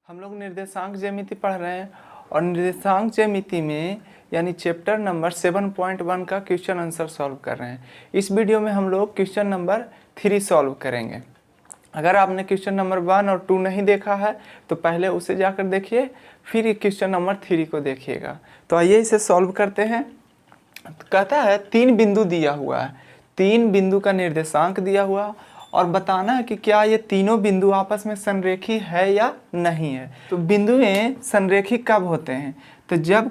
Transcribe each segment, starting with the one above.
हम लोग निर्देशांक ज्यामिति पढ़ रहे हैं और निर्देशांक ज्यामिति में यानी चैप्टर नंबर 7.1 का क्वेश्चन आंसर सॉल्व कर रहे हैं। इस वीडियो में हम लोग क्वेश्चन नंबर 3 सॉल्व करेंगे। अगर आपने क्वेश्चन नंबर 1 और 2 नहीं देखा है तो पहले उसे जाकर देखिए, फिर क्वेश्चन नंबर 3 को देखिएगा। तो आइए इसे सॉल्व करते हैं। तो कहता है 3 बिंदु दिया हुआ है, 3 बिंदु का निर्देशांक दिया हुआ और बताना है कि क्या ये तीनों बिंदु आपस में संरेखी है या नहीं है। तो बिंदुएं संरेखी कब होते हैं? तो जब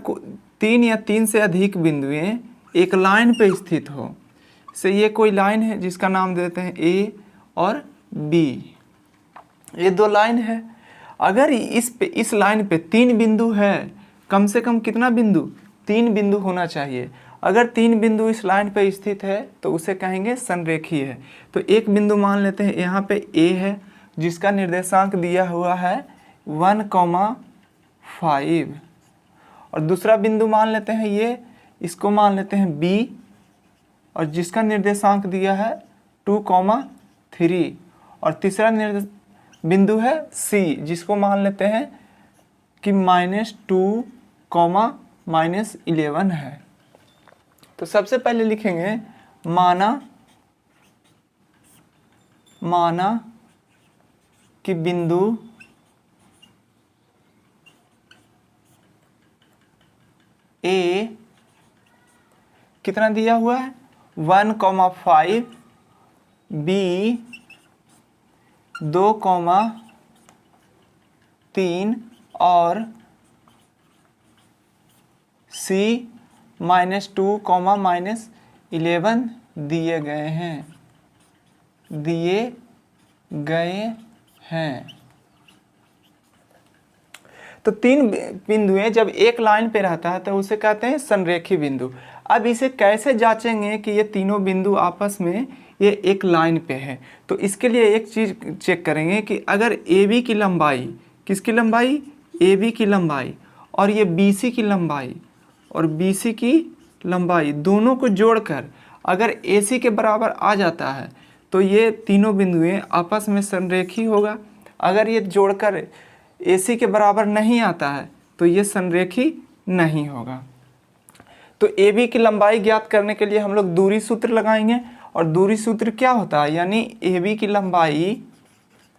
3 या 3 से अधिक बिंदुएं एक लाइन पे स्थित हो। से ये कोई लाइन है जिसका नाम देते हैं ए और बी, ये 2 लाइन है। अगर इस लाइन पे 3 बिंदु है, कम से कम कितना बिंदु? 3 बिंदु होना चाहिए। अगर 3 बिंदु इस लाइन पे स्थित है तो उसे कहेंगे संरेखी है। तो एक बिंदु मान लेते हैं यहाँ पे ए है जिसका निर्देशांक दिया हुआ है 1,5 और दूसरा बिंदु मान लेते हैं इसको मान लेते हैं बी और जिसका निर्देशांक दिया है 2,3 और तीसरा बिंदु है सी जिसको मान लेते हैं कि -2, -11 है। तो सबसे पहले लिखेंगे माना कि बिंदु ए कितना दिया हुआ है 1,5, बी 2,3 और सी -2, -11 दिए गए हैं। तो 3 बिंदुएं जब एक लाइन पे रहता है तो उसे कहते हैं संरेखी बिंदु। अब इसे कैसे जांचेंगे कि ये तीनों बिंदु आपस में ये एक लाइन पे है? तो इसके लिए एक चीज़ चेक करेंगे कि अगर AB की लंबाई, किसकी लंबाई? AB की लंबाई और ये BC की लंबाई और BC की लंबाई दोनों को जोड़कर अगर AC के बराबर आ जाता है तो ये तीनों बिंदुएं आपस में संरेखी होगा। अगर ये जोड़कर AC के बराबर नहीं आता है तो ये संरेखी नहीं होगा। तो AB की लंबाई ज्ञात करने के लिए हम लोग दूरी सूत्र लगाएंगे और दूरी सूत्र क्या होता है? यानी AB की लंबाई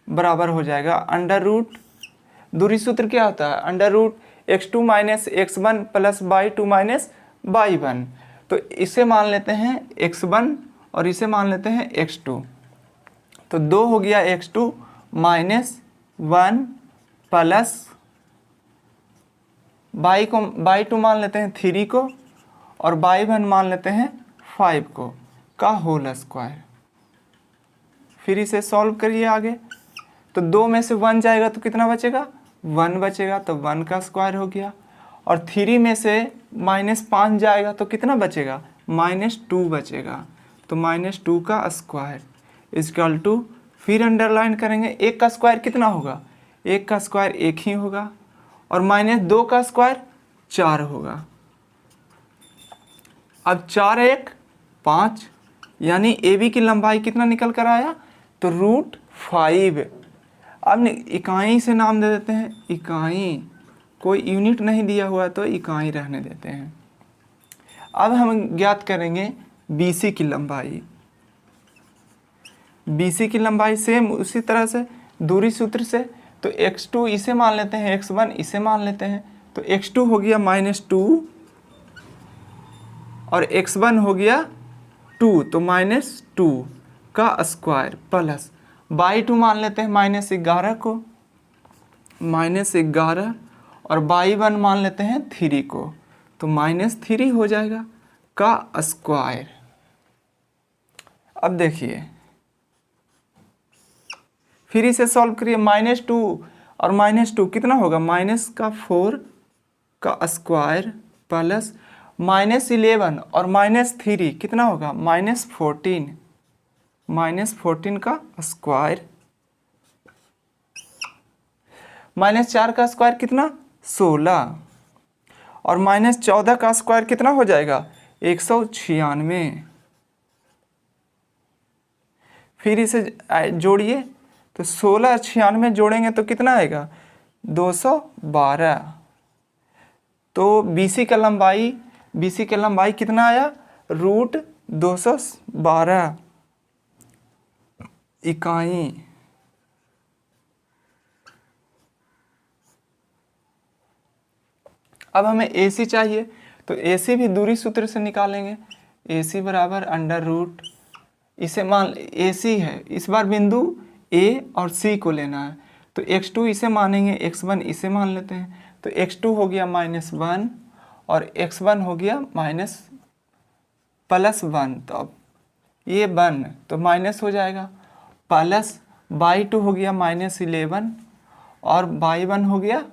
बराबर हो जाएगा अंडर रूट, दूरी सूत्र क्या होता है? Under root x2 - x1 + y2 - y1। तो इसे मान लेते हैं x1 और इसे मान लेते हैं x2। तो 2 हो गया x2 - 1 प्लस y2 मान लेते हैं 3 को और y1 मान लेते हैं 5 को का होल स्क्वायर। फिर इसे सॉल्व करिए आगे। तो 2 में से 1 जाएगा तो कितना बचेगा? 1 बचेगा, तो 1 का स्क्वायर हो गया। और 3 में से -5 जाएगा तो कितना बचेगा? -2 बचेगा, तो -2 का स्क्वायर इक्वल टू, फिर अंडरलाइन करेंगे 1 का स्क्वायर कितना होगा? 1 का स्क्वायर 1 ही होगा और -2 का स्क्वायर 4 होगा। अब 4 × 1 = 5, यानी AB की लंबाई कितना निकल कर आया? तो √5। अब इकाई से नाम दे देते हैं, इकाई, कोई यूनिट नहीं दिया हुआ तो इकाई रहने देते हैं। अब हम ज्ञात करेंगे BC की लंबाई। BC की लंबाई सेम उसी तरह से दूरी सूत्र से, तो x2 इसे मान लेते हैं, x1 इसे मान लेते हैं। तो x2 हो गया -2 और x1 हो गया 2, तो -2 का स्क्वायर प्लस y2 मान लेते हैं -11 को, -11 और y1 मान लेते हैं 3 को, तो -3 हो जाएगा का स्क्वायर। अब देखिए फिर इसे सॉल्व करिए। -2 और -2 कितना होगा? -4 का स्क्वायर प्लस -11 और -3 कितना होगा? -14, -14 का स्क्वायर, -4 का स्क्वायर कितना? 16 और -14 का स्क्वायर कितना हो जाएगा? 196। फिर इसे जोड़िए तो 16 96 जोड़ेंगे तो कितना आएगा? 212। तो BC का लंबाई कितना आया, √212 इकाई। अब हमें AC चाहिए, तो AC भी दूरी सूत्र से निकालेंगे। AC बराबर √, इसे मान AC है, इस बार बिंदु A और C को लेना है, तो x2 इसे मानेंगे, x1 इसे मान लेते हैं। तो x2 हो गया -1 और x1 हो गया +1। तो अब ये 1 तो माइनस हो जाएगा, प्लस y2 हो गया -11 और y1 हो गया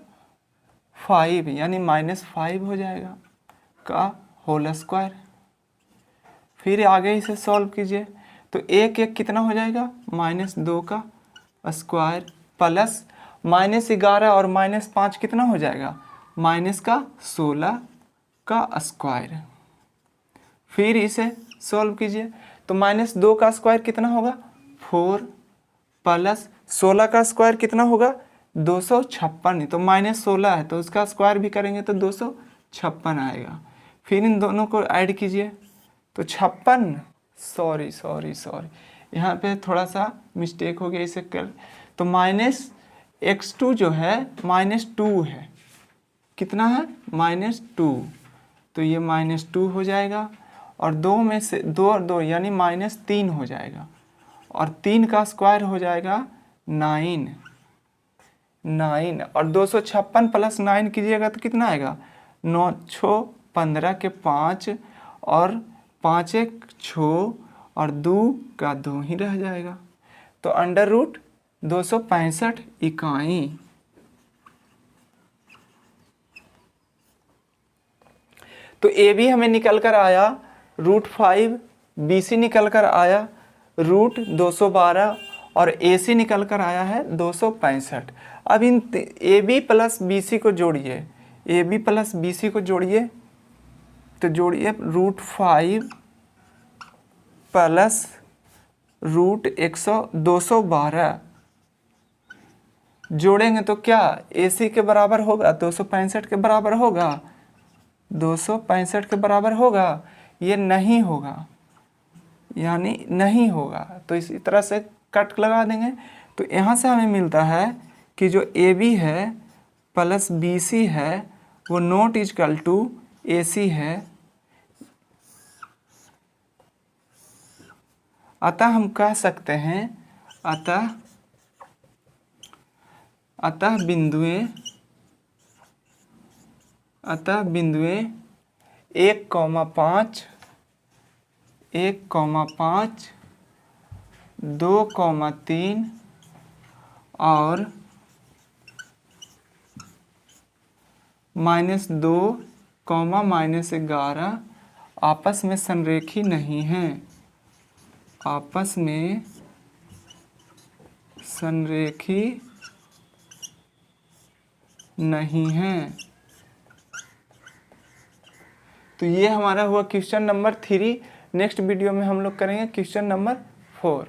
5, यानी -5 हो जाएगा का होल स्क्वायर। फिर आगे इसे सॉल्व कीजिए, तो 1 कितना हो जाएगा, -2 का स्क्वायर प्लस -11 और -5 कितना हो जाएगा, -16 का स्क्वायर। फिर इसे सॉल्व कीजिए, तो -2 का स्क्वायर कितना होगा, 4 प्लस 16 का स्क्वायर कितना होगा, 256। तो -16 है तो उसका स्क्वायर भी करेंगे तो 256 आएगा। फिर इन दोनों को ऐड कीजिए, तो 56, सॉरी यहाँ पे थोड़ा सा मिस्टेक हो गया, इसे कर, तो -x2 जो है -2 है, कितना है, -2, तो ये -2 हो जाएगा और 2 में से 2 और 2 यानी -3 हो जाएगा और 3 का स्क्वायर हो जाएगा 9 और 256 प्लस 9 कीजिएगा तो कितना आएगा, 9 6 15 के 5 और 5 1 6 और 2 का 2 ही रह जाएगा। तो √265 इकाई। तो AB हमें निकल कर आया √5, BC निकल कर आया √212 और AC निकल कर आया है 265। अब इन AB प्लस BC को जोड़िए, AB प्लस BC को जोड़िए, तो जोड़िए √5 प्लस √212 जोड़ेंगे तो क्या AC के बराबर होगा, 265 के बराबर होगा, 265 के बराबर होगा, ये नहीं होगा, यानी नहीं होगा। तो इसी तरह से कट लगा देंगे। तो यहाँ से हमें मिलता है कि जो AB है प्लस BC है वो नॉट इक्वल टू AC है। अतः हम कह सकते हैं, अतः बिंदुएं 1,5, 1,5, 2,3 और -2, -11 आपस में संरेखी नहीं हैं, आपस में संरेखी नहीं हैं। तो ये हमारा हुआ क्वेश्चन नंबर 3। नेक्स्ट वीडियो में हम लोग करेंगे क्वेश्चन नंबर 4।